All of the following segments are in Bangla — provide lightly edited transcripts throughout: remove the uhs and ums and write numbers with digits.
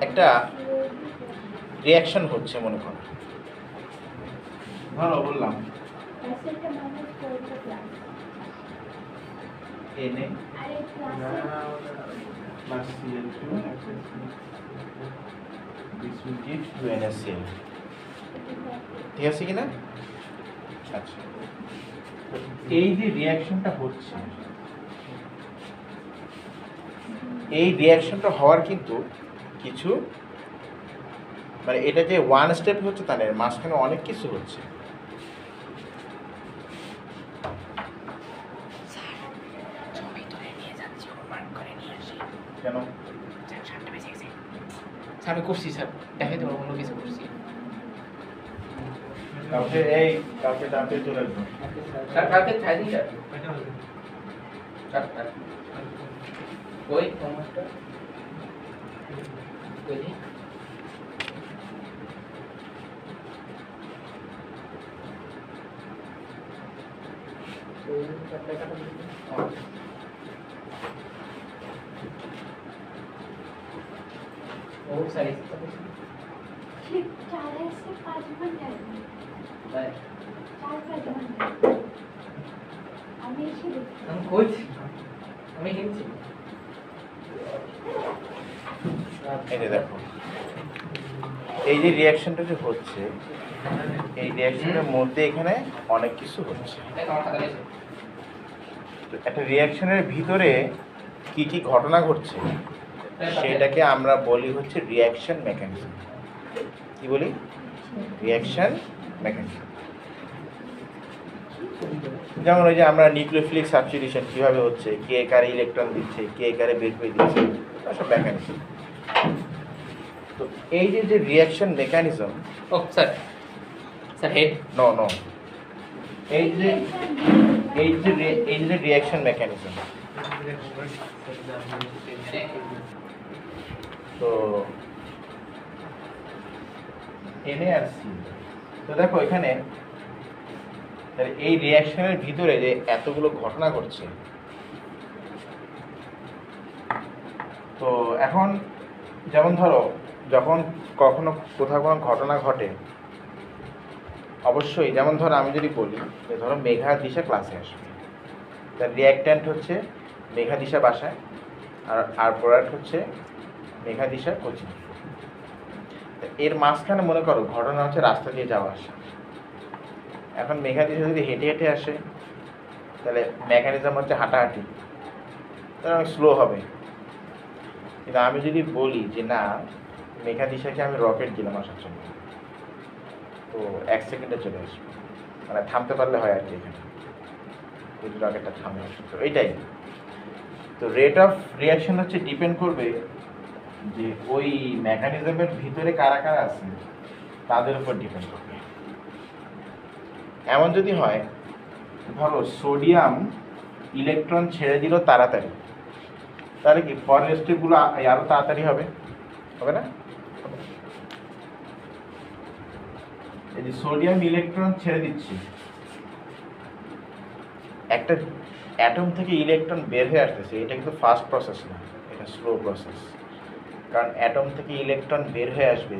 একটা রিয়াকশন হচ্ছে মনে করো, ধরো বললাম Na plus Cl2, this will give 2NaCl, ঠিক আছে কিনা? আচ্ছা, এই যে রিয়াকশনটা হচ্ছে, এই রিয়াকশনটা হওয়ার কিন্তু কিছু মানে এটা যে ওয়ান স্টেপ হচ্ছে তা নয়, মাঝখানে অনেক কিছু হচ্ছে। কেন? আমি করছি স্যার, দেখাইতে পারবো অন্য কিছু করছি। কালকে এই কালকে ডাকে চলে আসবো স্যার কালকে খাই দিন স্যার। ওই টমাটো ওই দিন ও সারি ঠিক 4 से 5 ঘন্টা বাই 4-5 ঘন্টা আমি এসে দেখি। আমি কইছি আমি হিন্দি এই যে দেখো, এই যে রিয়াকশনটা যে হচ্ছে, এই রিয়াকশনের মধ্যে এখানে অনেক কিছু হচ্ছে। তো একটা রিয়াকশনের ভিতরে কি কি ঘটনা ঘটছে সেটাকে আমরা বলি হচ্ছে রিয়াকশন মেকানিজম। কি বলি? Reaction mechanism. যেমন ওই যে আমরা নিউক্লিওফিলিক সাবস্টিটিউশন কীভাবে হচ্ছে, কে কারে ইলেকট্রন দিচ্ছে, কে কারে বের করে দিচ্ছে, সব মেকানিজম। তো এই যে যে রিয়াকশন মেকানিজম, ও স্যার স্যার হেড নো নো এই যে রিয়াকশন মেকানিজম, তো Na আর C, তো দেখো এখানে এই রিয়াকশনের ভিতরে যে এতগুলো ঘটনা ঘটছে, তো এখন যেমন ধরো যখন কখনো কোথাও কোনো ঘটনা ঘটে, অবশ্যই যেমন ধরো আমি যদি বলি যে ধরো মেঘা দিশা ক্লাসে আসবে, তার রিয়াক্ট্যান্ট হচ্ছে মেঘা দিশা বাসায়, আর প্রোডাক্ট হচ্ছে মেঘা দিশা কোচিং। এর মাঝখানে মনে করো ঘটনা হচ্ছে রাস্তা দিয়ে যাওয়া আসা। এখন মেঘা দিশা যদি হেঁটে হেঁটে আসে তাহলে মেকানিজম হচ্ছে হাঁটাহাঁটি, তাহলে অনেক স্লো হবে। কিন্তু আমি যদি বলি যে না, মেঘা দিশাকে আমি রকেট দিলাম আসার জন্য, তো 1 সেকেন্ডে চলে আসবে, মানে থামতে পারলে হয় আর কি, এখানে যদি রকেটটা থামে। তো এইটাই, তো রেট অফ রিয়াকশন হচ্ছে ডিপেন্ড করবে যে ওই মেকানিজমের ভিতরে কারা কারা আছে তাদের উপর ডিপেন্ড করবে। এমন যদি হয় ধরো সোডিয়াম ইলেকট্রন ছেড়ে দিল তাড়াতাড়ি, তাহলে কি পরের স্টেপগুলো আরও তাড়াতাড়ি হবে, হবে না? এই যে সোডিয়াম ইলেকট্রন ছেড়ে দিচ্ছি, একটা অ্যাটম থেকে ইলেকট্রন বের হয়ে আসতেছে, এটা কিন্তু ফাস্ট প্রসেস না, এটা স্লো প্রসেস। কারণ অ্যাটম থেকে ইলেকট্রন বের হয়ে আসবে,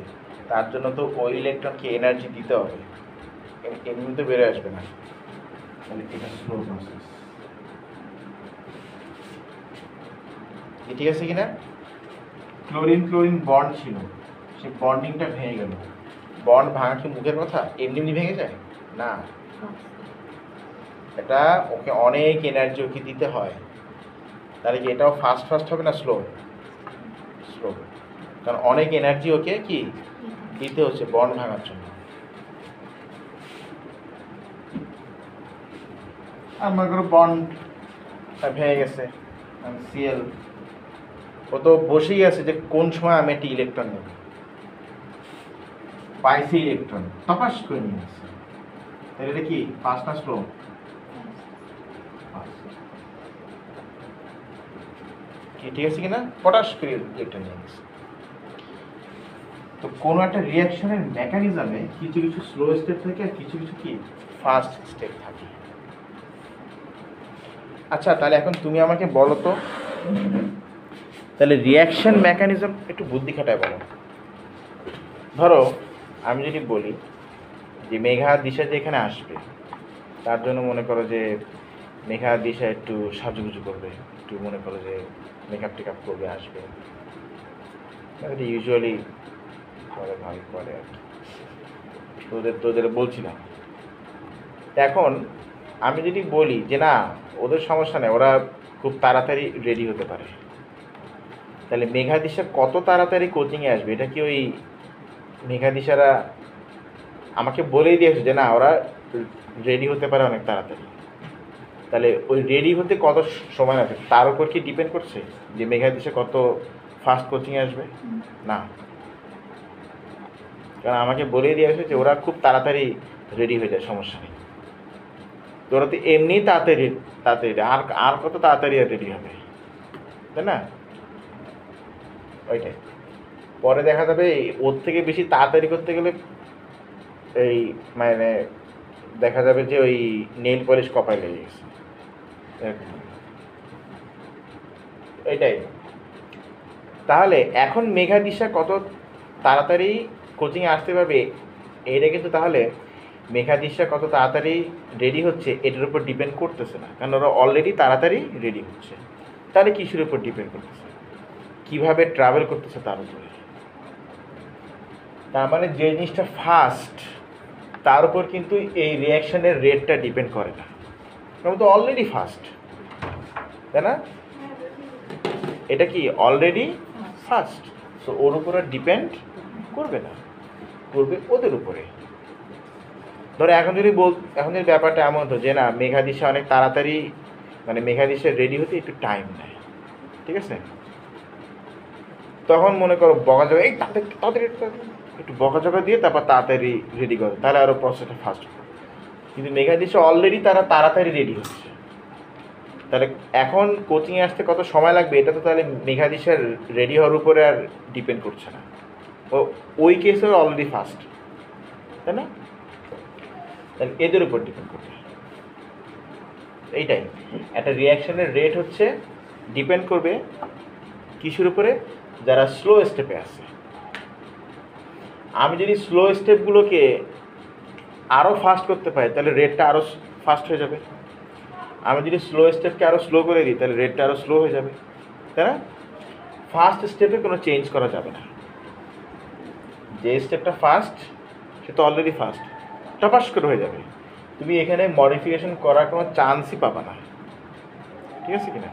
তার জন্য তো ওই ইলেকট্রনকে এনার্জি দিতে হবে, এমনি তো বের হয়ে আসবে না, মানে এটা স্লো প্রসেস। ঠিক আছে কিনা? ক্লোরিন ক্লোরিন বন্ড ছিল, সেই বন্ডিংটা ভেঙে গেল। বন্ড ভাঙা কি মুখের কথা? এমনি এমনি ভেঙে যায় না, এটা ওকে অনেক এনার্জি ওকে দিতে হয়। তাহলে কি এটাও ফাস্ট ফাস্ট হবে না স্লো? স্লো, কারণ অনেক এনার্জি ওকে কি দিতে হচ্ছে বন্ড ভাঙার জন্য। আমার কোনো বন্ড ভেঙে গেছে, Cl, ও তো বসেই আছে যে কোন সময় আমি একটি ইলেকট্রন নেব, পাইছি ইলেকট্রন তপাস করে নিয়ে আসছে, তাহলে এটা কি ফাস্ট না স্লো? কি ঠিক আছে কিনা? পটাশ করে ইলেকট্রন নিয়ে গেছে। তো কোনো একটা রিয়াকশনের মেকানিজমে কিছু কিছু স্লো স্টেপ থাকে আর কিছু কিছু কি ফাস্ট স্টেপ থাকে। আচ্ছা, তাহলে এখন তুমি আমাকে বলো তো তাহলে রিয়াকশন মেকানিজম একটু বুদ্ধি খাটায় বলো। ধরো আমি যদি বলি যে মেঘা দিশা যে এখানে আসবে, তার জন্য মনে করো যে মেঘা দিশা একটু সাজুগুজু করবে, একটু মনে করো যে মেকআপ টেকআপ করবে, আসবে, এটা ইউজুয়ালি করে, ভালো করে আর কি, তোদের বলছি না। এখন আমি যদি বলি যে না ওদের সমস্যা নেই, ওরা খুব তাড়াতাড়ি রেডি হতে পারে, তাহলে মেঘা দিশা কত তাড়াতাড়ি কোচিংয়ে আসবে? এটা কি ওই মেঘা দিশারা আমাকে বলেই দিয়েছে যে না ওরা রেডি হতে পারে অনেক তাড়াতাড়ি, তাহলে ওই রেডি হতে কত সময় লাগবে তার উপর কি ডিপেন্ড করছে যে মেঘা দিশা কত ফাস্ট কোচিংয়ে আসবে? না, কারণ আমাকে বলেই দিয়েছে যে ওরা খুব তাড়াতাড়ি রেডি হয়ে যায়, সমস্যা নেই। তো ওরা তো এমনি তাড়াতাড়ি তাড়াতাড়ি আর আর কত তাড়াতাড়ি রেডি হবে, তাই না? ওইটাই। পরে দেখা যাবে ওর থেকে বেশি তাড়াতাড়ি করতে গেলে এই মানে দেখা যাবে যে ওই নেল পলিশ কপায় লেগে গেছে, এইটাই। তাহলে এখন মেঘা দিশা কত তাড়াতাড়ি কোচিংয়ে আসতে পারবে এইটা কিন্তু তাহলে মেঘা দিশা কত তাড়াতাড়ি রেডি হচ্ছে এটার উপর ডিপেন্ড করতেছে না, কারণ ওরা অলরেডি তাড়াতাড়ি রেডি হচ্ছে। তাহলে কিসের উপর ডিপেন্ড করতেছে? কীভাবে ট্রাভেল করতেছে তার উপরে। তার মানে যে জিনিসটা ফাস্ট তার উপর কিন্তু এই রিয়াকশনের রেটটা ডিপেন্ড করে না, কারণ তো অলরেডি ফাস্ট, তাই না? এটা কি অলরেডি ফাস্ট, সো ওর উপরে ডিপেন্ড করবে না, করবে ওদের উপরে। ধরো এখন যদি ব্যাপারটা এমন হতো যে না মেঘা দিশা অনেক তাড়াতাড়ি, মানে মেঘা দিশা রেডি হতে একটু টাইম নেয়, ঠিক আছে, তখন মনে করো বকাঝকা, এই তাড়াতাড়ি একটু বকাঝকা দিয়ে তারপর তাড়াতাড়ি রেডি করো, তাহলে আরও প্রসেসটা ফাস্ট হবে। কিন্তু মেঘা দিশা অলরেডি তারা তাড়াতাড়ি রেডি হচ্ছে, তাহলে এখন কোচিংয়ে আসতে কত সময় লাগবে এটা তো তাহলে মেঘা দিশার রেডি হওয়ার উপরে আর ডিপেন্ড করছে না, ওই কেসে অলরেডি ফাস্ট, তাই না? তাহলে এদের উপর ডিপেন্ড করবে। এইটাই একটা রিয়াকশনের রেট হচ্ছে ডিপেন্ড করবে কিসের উপরে? যারা স্লো স্টেপে আছে। আমি যদি স্লো স্টেপগুলোকে আরও ফাস্ট করতে পারি তাহলে রেটটা আরও ফাস্ট হয়ে যাবে। আমি যদি স্লো স্টেপকে আরও স্লো করে দিই তাহলে রেটটা আরও স্লো হয়ে যাবে, তাই না? ফার্স্ট স্টেপে কোনো চেঞ্জ করা যাবে না, যে স্টেপটা ফাস্ট সে তো অলরেডি ফাস্ট, টপাস করে হয়ে যাবে, তুমি এখানে মডিফিকেশন করার কোনো চান্সই পাবা না, ঠিক আছে কিনা?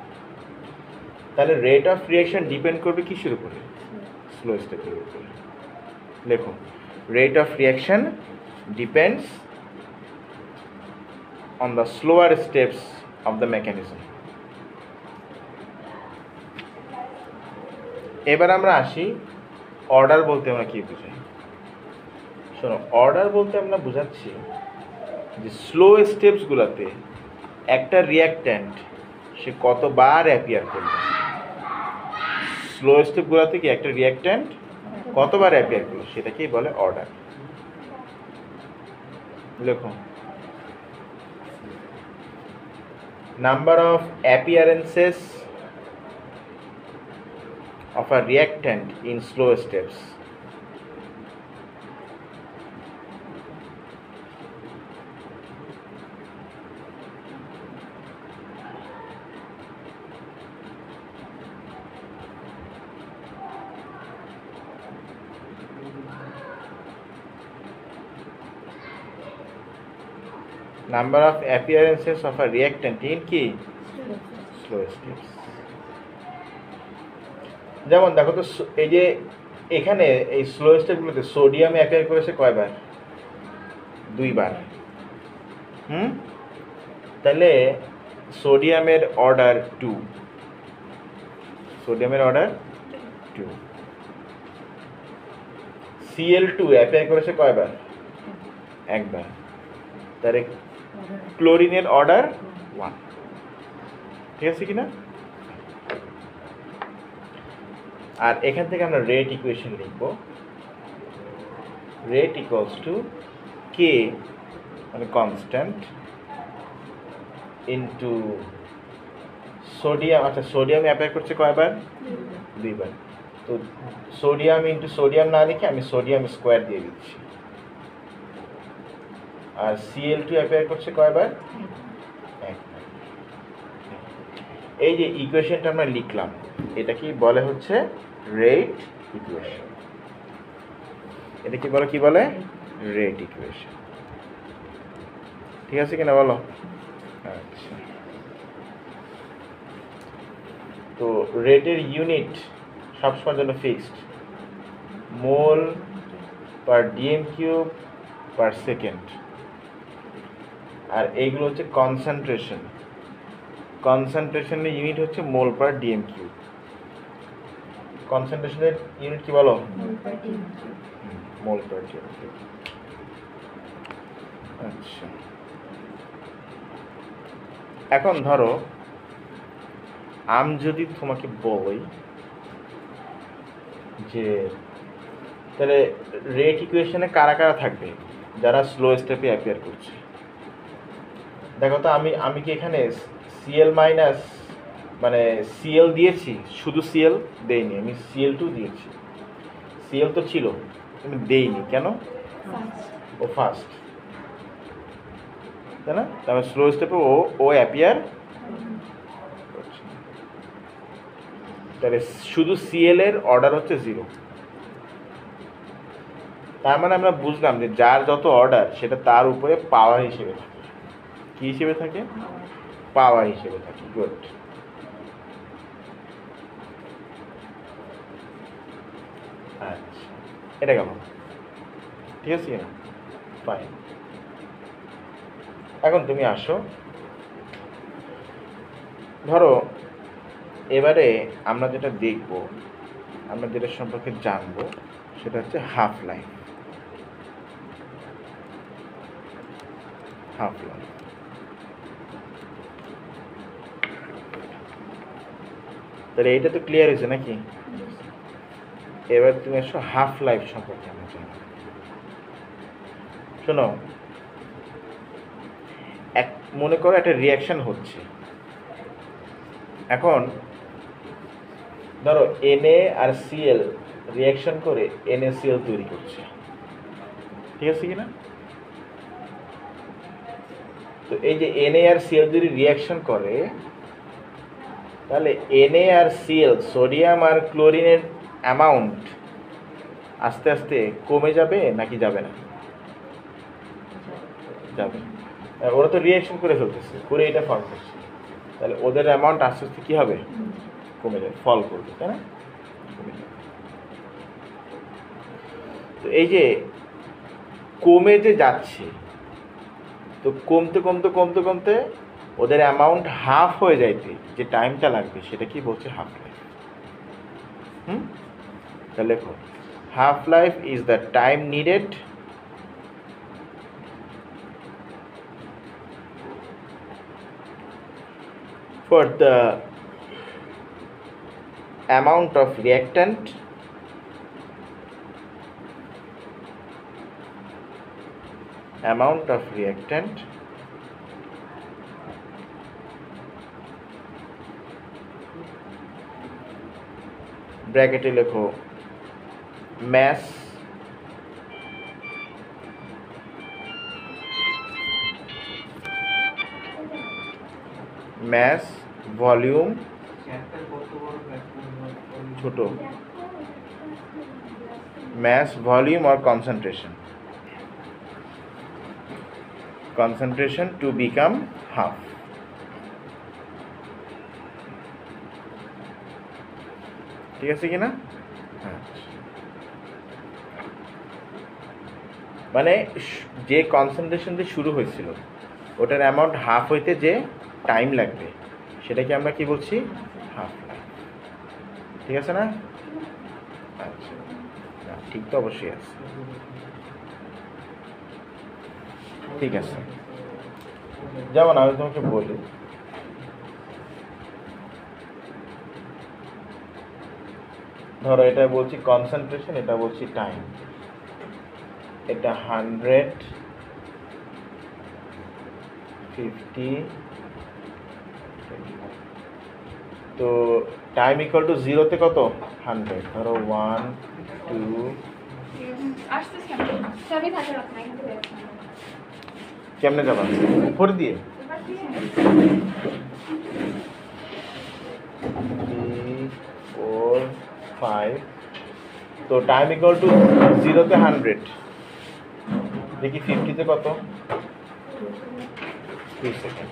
তাহলে রেট অফ রিয়াকশন ডিপেন্ড করবে কিসের উপরে? স্লো স্টেপের উপরে। দেখো, rate of reaction depends on the slower steps of the mechanism. এবার আমরা আসি অর্ডার বলতে আমরা কী বুঝাই। শোনো, অর্ডার বলতে আমরা বুঝাচ্ছি যে স্লো স্টেপসগুলোতে একটা রিয়াক্ট্যান্ট সে কতবার অ্যাপিয়ার করবে। স্লো স্টেপগুলোতে কি একটা রিয়াক্ট্যান্ট কতবার অ্যাপিয়ার করবে সেটাকেই বলে অর্ডার। দেখো, number of appearances of a reactant in slow steps. Number of appearances of a reactant in কি? Slow steps. যেমন দেখো তো, এই যে এখানে এই স্লো স্টেপগুলোতে সোডিয়াম অ্যাপিয়ার করেছে কয়বার? 2 বার। তাহলে সোডিয়ামের অর্ডার 2, সোডিয়ামের অর্ডার 2। Cl2 অ্যাপিয়ার করেছে কয়বার? 1 বার। তাহলে ক্লোরিনের অর্ডার 1, ঠিক আছে কিনা? আর এখান থেকে আমরা রেট ইকুয়েশন লিখব, রেট ইকুয়ালস টু কে মানে কনস্ট্যান্ট ইনটু সোডিয়াম। আচ্ছা, সোডিয়াম অ্যাপ্লাই করছে কয়বার? 2 বার। তো সোডিয়াম ইন্টু সোডিয়াম না লিখে আমি সোডিয়াম স্কোয়ার দিয়ে দিচ্ছি। আর Cl2 অ্যাপিয়ার করছে কয়বার? 1 বার। এই যে ইকুয়েশনটা আমরা লিখলাম, এটা কি বলে হচ্ছে রেট ইকুয়েশন। এটা কি বলে, কি বলে? Rate equation. ঠিক আছে কিনা বলো? আচ্ছা, তো রেটের ইউনিট সবসময়ের জন্য ফিক্সড, মোল পার ডিএম কিউব পার সেকেন্ড। আর এইগুলো হচ্ছে কনসেন্ট্রেশন। কনসেন্ট্রেশনের ইউনিট হচ্ছে মোল পার ডিএম কিউব। কনসেন্ট্রেশনের ইউনিট কি বলো? মোল পার ডিএম কিউব। আচ্ছা, এখন ধরো আমি যদি তোমাকে বলি যে তাহলে রেট ইকুয়েশনে কারা কারা থাকবে যারা স্লো স্টেপে অ্যাপিয়ার করছে? দেখো তো, আমি কি এখানে সিএল মাইনাস মানে সিএল দিয়েছি? শুধু সিএল দেইনি, আমি Cl2 দিয়েছি। সিএল তো ছিল, আমি দেইনি কেন? ও ফার্স্ট, তাই না? তারপর স্লো স্টেপে ও অ্যাপিয়ার করছে। তাহলে শুধু সিএল এর অর্ডার হচ্ছে 0। তার মানে আমরা বুঝলাম যে যার যত অর্ডার সেটা তার উপরে পাওয়ার হিসেবে থাকে। কি হিসেবে থাকে? পাওয়ার হিসেবে থাকে। গুড। আচ্ছা, এটা কেমন? ঠিক আছে কিনা? ফাইন। এখন তুমি আসো, ধরো এবারে আমরা যেটা দেখব, আমরা যেটা সম্পর্কে জানবো সেটা হচ্ছে হাফ লাইফ। হাফ লাইফ, তাহলে এইটা তো ক্লিয়ার হয়েছে নাকি? এবার তুমি আসো হাফ লাইফ সম্পর্কে আমরা জানবো। শোনো, মনে করো একটা রিয়াকশন হচ্ছে। এখন ধরো Na আর Cl রিয়াকশন করে NaCl তৈরি করছে, ঠিক আছে কিনা? তো এই যে Na আর Cl যদি রিয়াকশন করে, তাহলে Na আর Cl, সোডিয়াম আর ক্লোরিনের অ্যামাউন্ট আস্তে আস্তে কমে যাবে নাকি যাবে না? যাবে। ওরা তো রিয়াকশন করে ফেলতেছে, করে এটা ফর্ম করছে, তাহলে ওদের অ্যামাউন্ট আস্তে আস্তে কী হবে? কমে যাবে, ফল করবে, তাই না? কমে যাবে। তো এই যে কমে যে যাচ্ছে, তো কমতে কমতে কমতে কমতে ওদের অ্যামাউন্ট হাফ হয়ে যাইতে যে টাইমটা লাগবে সেটা কি বলছে? Half life. তাহলে লেখো, half life is the time needed for the amount of reactant ব্র্যাকেটে লেখো mass ভলিউম ছোট, mass volume or concentration to become half। ঠিক আছে কিনা? মানে যে কনসেন্ট্রেশন দিয়ে শুরু হয়েছিল ওটার অ্যামাউন্ট হাফ হইতে যে টাইম লাগবে সেটাকে আমরা কি বলছি? Half life. ঠিক আছে না? আচ্ছা, ঠিক তো অবশ্যই আছে। ঠিক আছে, যেমন আমি তোমাকে বলি, ধরো এটা বলছি কনসেন্ট্রেশন, এটা বলছি টাইম। এটা 100, 50, তো টাইম ইকুয়াল টু জিরোতে কত 100, ধরো 1 2 আসতেছি আমি চাবি থাকে রাখ না এখান থেকে কেমনে যাবা ফোর দিয়ে এবার কি 3 4 5 তো টাইম ইকুয়াল টু জিরোতে 100 দেখি 50 তে কত 2 সেকেন্ড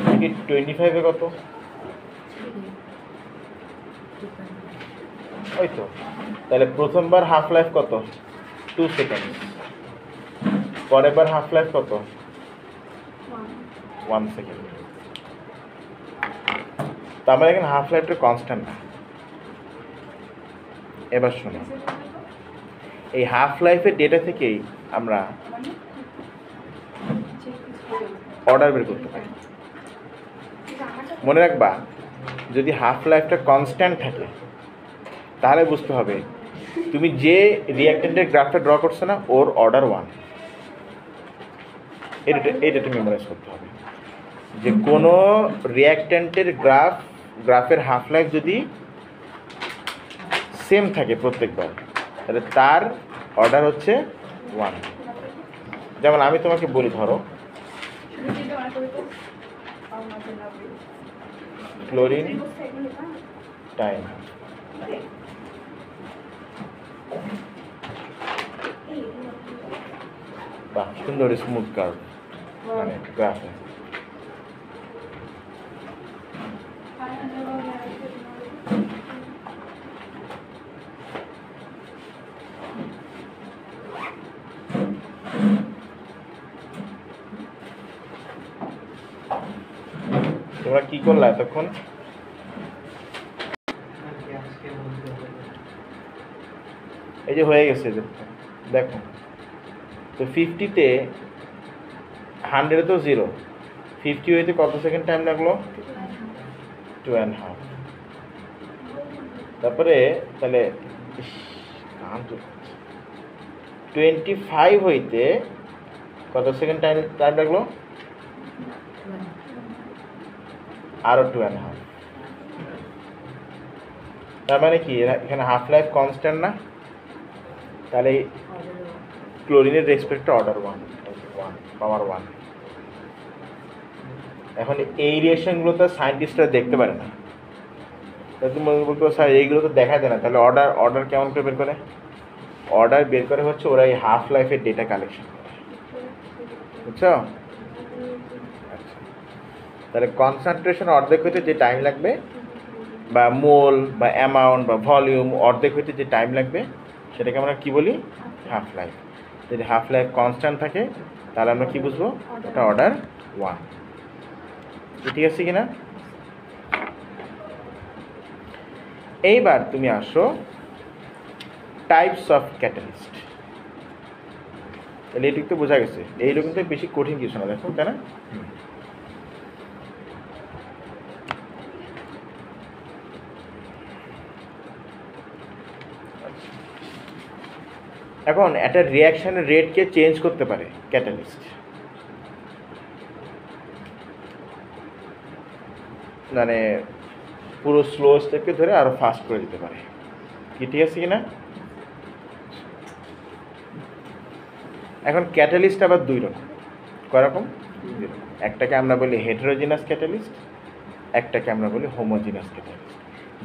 দেখি 25 এ কত ওই তো তাহলে প্রথমবার হাফ লাইফ কত 2 সেকেন্ড পরের বার হাফ লাইফ কত 1 সেকেন্ড তার মানে এখানে হাফ লাইফটা কনস্ট্যান্ট না এবার শোনো এই হাফ লাইফের ডেটা থেকেই আমরা অর্ডার বের করতে পারি মনে রাখবা যদি হাফ লাইফটা কনস্ট্যান্ট থাকে তাহলে বুঝতে হবে তুমি যে রিঅ্যাক্ট্যান্টের গ্রাফটা ড্র করছো না ওর অর্ডার 1 এটা তুমি মেমোরাইজ করতে হবে যে কোনো রিঅ্যাক্ট্যান্টের গ্রাফের হাফ লাইফ যদি সেম থাকে প্রত্যেকবার তাহলে তার অর্ডার হচ্ছে 1 যেমন আমি তোমাকে বলি ধরো ক্লোরিন টাইম বাহ সুন্দর স্মুথ কার্ভ মানে গ্রাফে তোমরা কি করলা এতক্ষণ এই যে হয়ে গেছে দেখো তো 50-তে 100 তো 0 50 হইতে কত সেকেন্ড টাইম লাগলো 2.5 তারপরে তাহলে 25 হইতে কত সেকেন্ড টাইম লাগলো আরো 2.5 তার মানে কি এখানে হাফ লাইফ কনস্ট্যান্ট না তাহলে ক্লোরিনের রেসপেক্টে অর্ডার 1 পাওয়ার 1 এখন এই রিয়েকশনগুলো তো সায়েন্টিস্টরা দেখতে পারে না তুমি বলতে স্যার এইগুলো তো দেখা যায় না তাহলে অর্ডার কেমন করে বের করে অর্ডার বের করে হচ্ছে ওরা এই হাফ লাইফের ডেটা কালেকশন করে বুঝছো আচ্ছা তাহলে কনসেন্ট্রেশন অর্ধেক হইতে যে টাইম লাগবে বা মোল বা অ্যামাউন্ট বা ভলিউম অর্ধেক হইতে যে টাইম লাগবে সেটাকে আমরা কি বলি হাফ লাইফ যদি হাফ লাইফ কনস্ট্যান্ট থাকে তাহলে আমরা কি বুঝবো ওটা অর্ডার 1 ঠিক আছে কিনা এইবার তুমি আসো টাইপস অফ ক্যাটালিস্ট তাহলে এটুকু তো বোঝা গেছে এইরকম তো বেশি কঠিন কিছু না দেখো তাই না এখন একটা রিঅ্যাকশনের রেটকে চেঞ্জ করতে পারে ক্যাটালিস্ট মানে পুরো স্লো স্টেপকে ধরে আরো ফাস্ট করে দিতে পারে কি ঠিক আছে কিনা এখন ক্যাটালিস্ট আবার দুই রকম কয় রকম একটাকে আমরা বলি হেটেরোজিনাস ক্যাটালিস্ট একটাকে আমরা বলি হোমোজিনাস ক্যাটালিস্ট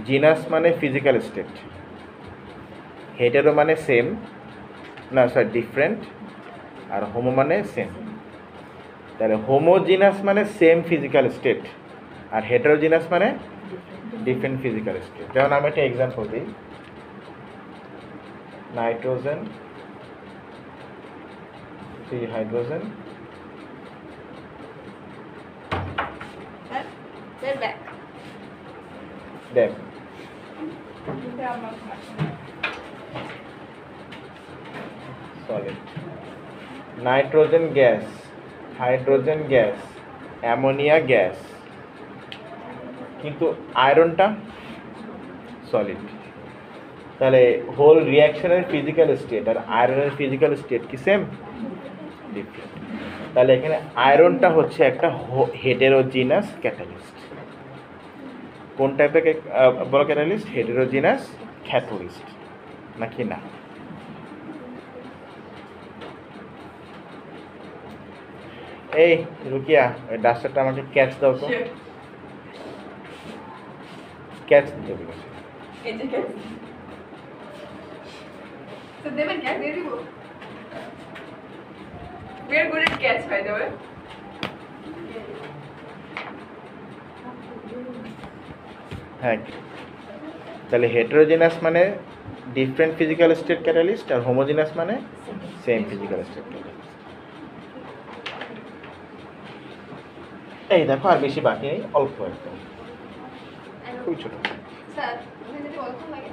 জিনাস মানে ফিজিক্যাল স্টেট হেটেরো মানে সেম না সরি ডিফারেন্ট আর হোমো মানে সেম তাহলে হোমোজিনাস মানে সেম ফিজিক্যাল স্টেট আর হেটেরোজিনাস মানে ডিফারেন্ট ফিজিক্যাল স্টেট যেমন আমি একটা এক্সাম্পল দিই নাইট্রোজেন 3 হাইড্রোজেন দেখ solid nitrogen gas hydrogen gas ammonia gas কিন্তু আয়রনটা সলিড তাহলে হোল রিঅ্যাকশনের ফিজিক্যাল স্টেট আর আয়রনের ফিজিক্যাল স্টেট কি সেম ডিফারেন্ট তাহলে এখানে আয়রনটা হচ্ছে একটা হেটেরোজিনাস ক্যাটালিস্ট কোন টাইপের বলো ক্যাটালিস্ট? হেটেরোজিনাস ক্যাটালিস্ট নাকি না? এই রুকিয়া, ওই ডাস্টারটা আমাকে ক্যাচ দাও তো, ক্যাচ দিতে বলেছে। এই যে ক্যাচ তো দেবেন, ক্যাচ দিয়ে দিব। We are good at catch, by the way. হ্যাঁ, তাহলে হেটেরোজিনাস মানে ডিফারেন্ট ফিজিক্যাল স্টেট ক্যাটালিস্ট, আর হোমোজিনাস মানে সেম ফিজিক্যাল স্টেট ক্যাটালিস্ট। এই দেখো, আর বেশি বাকি নেই, অল্প একদম, খুবই ছোট। স্যার, ওখানে যদি অল্প লাগে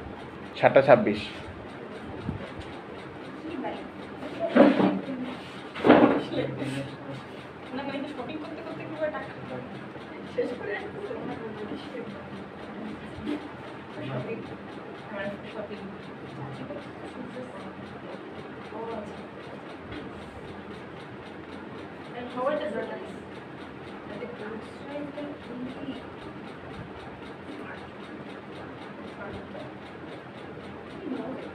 7:26। কি ভাই? না মানে শপিং করতে করতে কি করে টাকা শেষ করে আসতেছে? শপিং আমার shopping and how it is organized. And the clothes is really smart. You know it.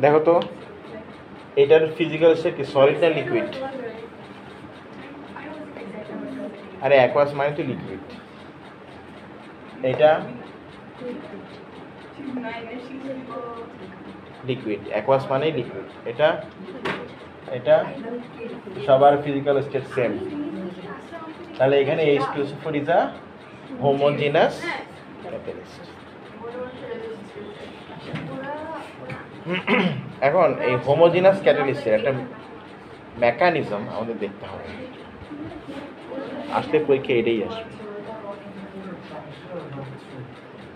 দেখো তো, এটার ফিজিক্যাল স্টেট কি, সলিড না লিকুইড? আরে অ্যাকোয়াস মানে তো লিকুইড। এটা লিকুইড, অ্যাকোয়াস মানেই লিকুইড। এটা এটা সবার ফিজিক্যাল স্টেট সেম। তাহলে এখানে H2SO4 is a homogeneous catalyst. এখন এই হোমোজিনাস ক্যাটালিস্টের একটা মেকানিজম আমাদের দেখতে হবে, আসলে পরীক্ষা এটাই আসবে,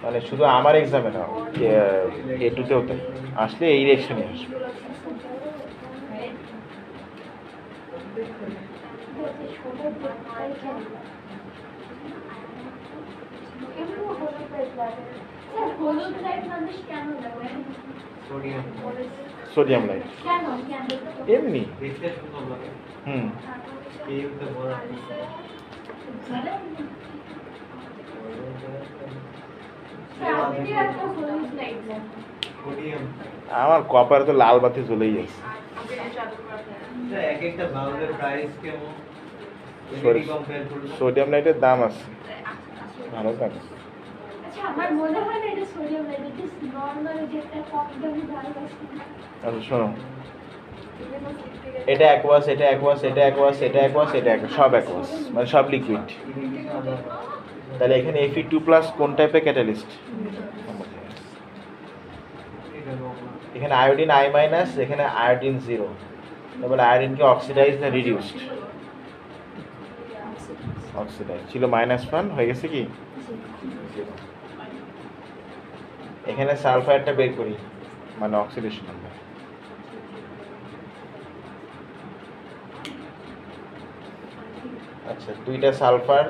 মানে শুধু আমার এক্সামে না, A2তেও তাই, আসলে এই রিয়েকশনই আসবে। হলুদ লাইট মানুষ কেন দেবে? সোডিয়াম লাইট কেন কেন এমনি। হুম, আপনি একটা হলুদ লাইট দেন। আমার কপারে তো লাল বাতি জ্বলেই আছে। এক একটা ব্লাউজের প্রাইস কেমন? সোডিয়াম লাইটের দাম আছে, ভালো দাম আছে। আচ্ছা আমার মনে হয় না এটা সোডিয়াম লাইট, এটা নরমাল যেটা কম দামি বাল্ব আছে। আচ্ছা শোনো, এটা অ্যাকোয়াস, এটা অ্যাকোয়াস, এটা অ্যাকোয়াস, এটা অ্যাকোয়াস, এটা অ্যাকোয়াস, সব অ্যাকোয়াস মানে সব লিকুইড। তাহলে এখানে Fe2+ কোন টাইপের ক্যাটালিস্ট? এখানে আয়োডিন I-, এখানে আয়োডিন 0। তাহলে আয়োডিন কি অক্সিডাইজ না রিডিউসড? অক্সিডাইজ ছিল, -1 হয়ে গেছে কি 0। এখানে সালফারটা বের করি, মানে অক্সিডেশন নাম্বার। আচ্ছা, 2টা সালফার,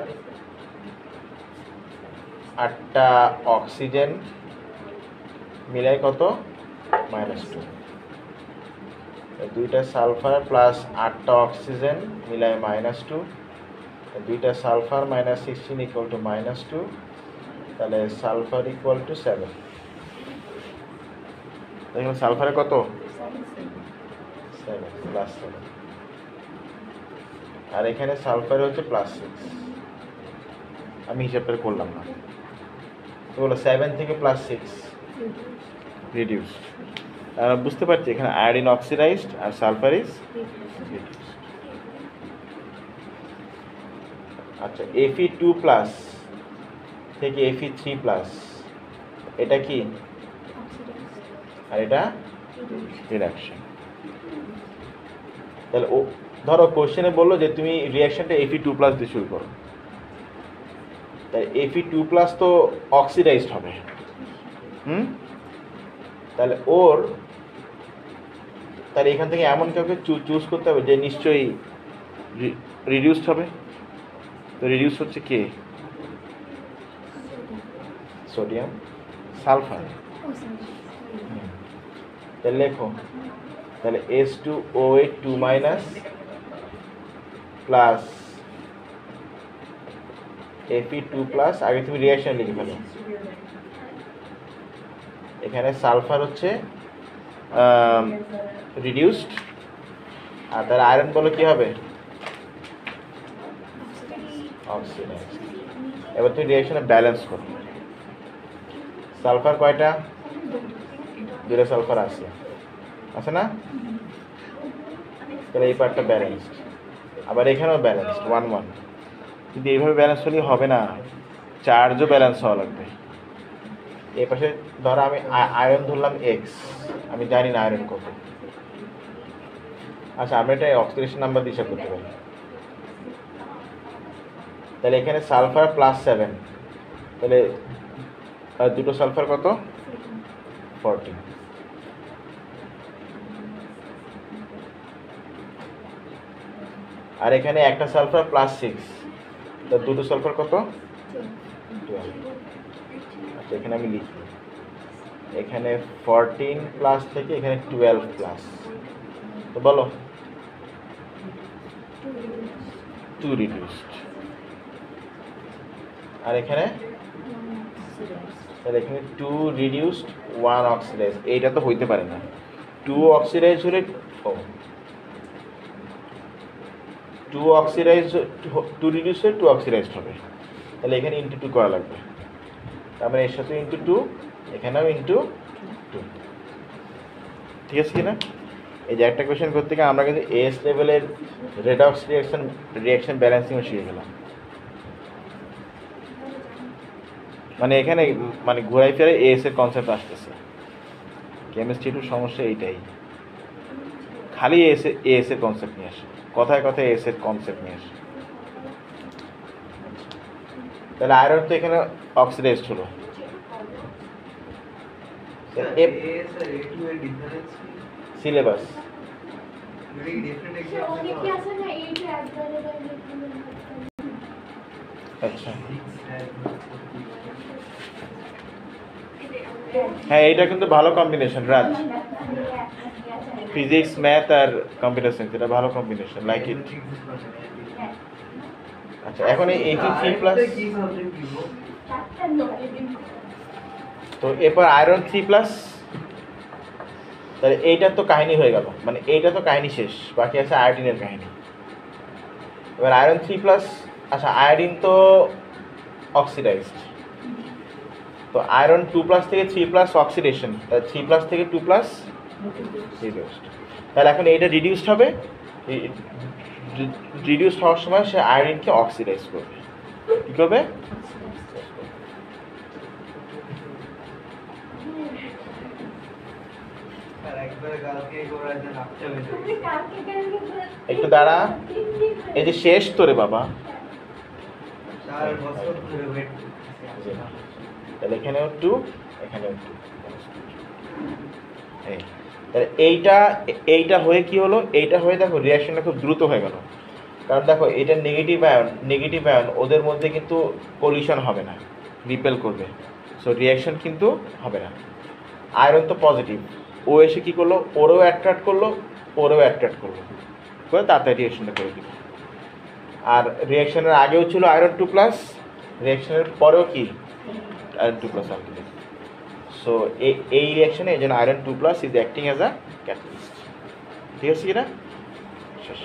8টা অক্সিজেন মিলাই কত? -2। 2টা সালফার প্লাস 8টা অক্সিজেন মিলাই -2। 2টা সালফার -16 ইকুয়াল টু -2, তাহলে সালফার ইকুয়াল টু 7। দেখুন সালফারে কত? 7 +7, আর এখানে সালফারে হচ্ছে +6। আমি হিসাব করে করলাম না, তো বলো 7 থেকে +6 রিডিউসড। বুঝতে পারছি এখানে আয়োডিন অক্সিডাইজড আর সালফার ইজ রিডিউসড। আচ্ছা, Fe2+ থেকে Fe3+, এটা কি? আর এটা রিডাকশন। তাহলে ও ধরো কোশ্চেনে বললো যে তুমি রিয়াকশনটা Fe2+ দিয়ে শুরু করো, তাই Fe2+ তো অক্সিডাইজড হবে। তাহলে তাহলে এখান থেকে এমন কাউকে চুজ করতে হবে যে নিশ্চয়ই রিডিউসড হবে। তো রিডিউস হচ্ছে কে? Sodium sulphur. তাহলে লেখো, তাহলে H2OH 2 minus plus Fe2 plus, আগে তুমি রিঅ্যাকশন লিখে ফেলো। এখানে সালফার হচ্ছে রিডিউসড, আর তার আয়রন বলো কি হবে? অক্সিডাইজড। এবার তুমি রিঅ্যাকশনে ব্যালেন্স করো। সালফার কয়টা? 2টা সালফার আছে না? তাহলে এই পার্টটা ব্যালেন্সড, আবার এখানেও ব্যালেন্সড 1 1। কিন্তু এইভাবে ব্যালেন্স হলে হবে না, চার্জও ব্যালেন্স হওয়া লাগবে। এই পাশে ধরো আমি আয়রন ধরলাম এক্স, আমি জানি না আয়রন কত। আচ্ছা, আমরা এটা অক্সিডেশন নাম্বার দিয়ে হিসাব করতে পারি। তাহলে এখানে সালফার +7, তাহলে 2টো সালফার কত? 14। আর এখানে একটা সালফার +6, তো 2টো সালফার কত? 12। আচ্ছা, এখানে আমি লিখি, এখানে 14 প্লাস থেকে এখানে 12 প্লাস, তো বলো 2 রিডিউসড। আর এখানে তাহলে এখানে 2 রিডিউসড 1 অক্সিডাইজ। এইটা তো হইতে পারে না, 2 অক্সিডাইজ হলে 2 অক্সিডাইজ 2 রিডিউস হলে 2 অক্সিডাইজড হবে। তাহলে এখানে ইন্টু 2 করা লাগবে, তার মানে এর সাথে ইন্টু 2, এখানেও ইন্টু 2। ঠিক আছে কিনা? এই যে একটা কোয়েশ্চেন করতে গিয়ে আমরা কিন্তু এস লেভেলের রেডক্স রিঅ্যাকশন ব্যালেন্সিংও শিখে গেলাম। মানে এখানে মানে ঘোরাই ফেরে এস এর কনসেপ্ট আসতেছে। কেমিস্ট্রি একটু সমস্যা এইটাই, খালি এস এর কনসেপ্ট নিয়ে আসে, কথায় কথায় এস এর কনসেপ্ট নিয়ে আসে। তাহলে আয়রন তো এখানে অক্সিডাইজড হলো। সিলেবাস অনেকে আছে না এইটা একবারে আচ্ছা, হ্যাঁ এটা কিন্তু ভালো কম্বিনেশন রাজ, ফিজিক্স ম্যাথ আর কম্পিউটার সায়েন্স, এটা ভালো কম্বিনেশন, লাইক ইট। আচ্ছা, এখন এই Fe3 প্লাস, তো এরপর আয়রন 3 প্লাস, তাহলে এইটার তো কাহিনী হয়ে গেল, মানে এইটা তো কাহিনী শেষ, বাকি আছে আয়োডিনের কাহিনী। এবার আয়রন 3 প্লাস, আচ্ছা আয়োডিন তো অক্সিডাইজড, তো আয়রন 2 প্লাস থেকে 3 প্লাস অক্সিডেশন, তাহলে 3 প্লাস থেকে 2 প্লাস রিডিউসড। তাহলে এখন এইটা রিডিউসড হবে, রিডিউসড হওয়ার সময় সে আয়োডিনকে অক্সিডাইজ করবে। কী করবে? একটু দাঁড়া, এই যে শেষ তো রে বাবা, তাহলে এখানেও 2, এখানেও 2। তাহলে এইটা হয়ে কি হলো? এইটা হয়ে দেখো রিঅ্যাকশনটা খুব দ্রুত হয়ে গেল, কারণ দেখো এটা নেগেটিভ আয়ন ওদের মধ্যে কিন্তু কলিশন হবে না, রিপেল করবে, সো রিঅ্যাকশন কিন্তু হবে না। আয়রন তো পজিটিভ, ও এসে কী করলো? ওরেও অ্যাট্রাক্ট করলো, করে তাড়াতাড়ি রিঅ্যাকশনটা করে দিল। আর রিঅ্যাকশনের আগেও ছিল আয়রন 2 প্লাস, রিঅ্যাকশনের পরেও কি আয়রন 2 প্লাস আনতে। সো এই রিঅ্যাকশনে এই জন্য iron 2 plus is acting as a catalyst. ঠিক আছে কিনা? শেষ।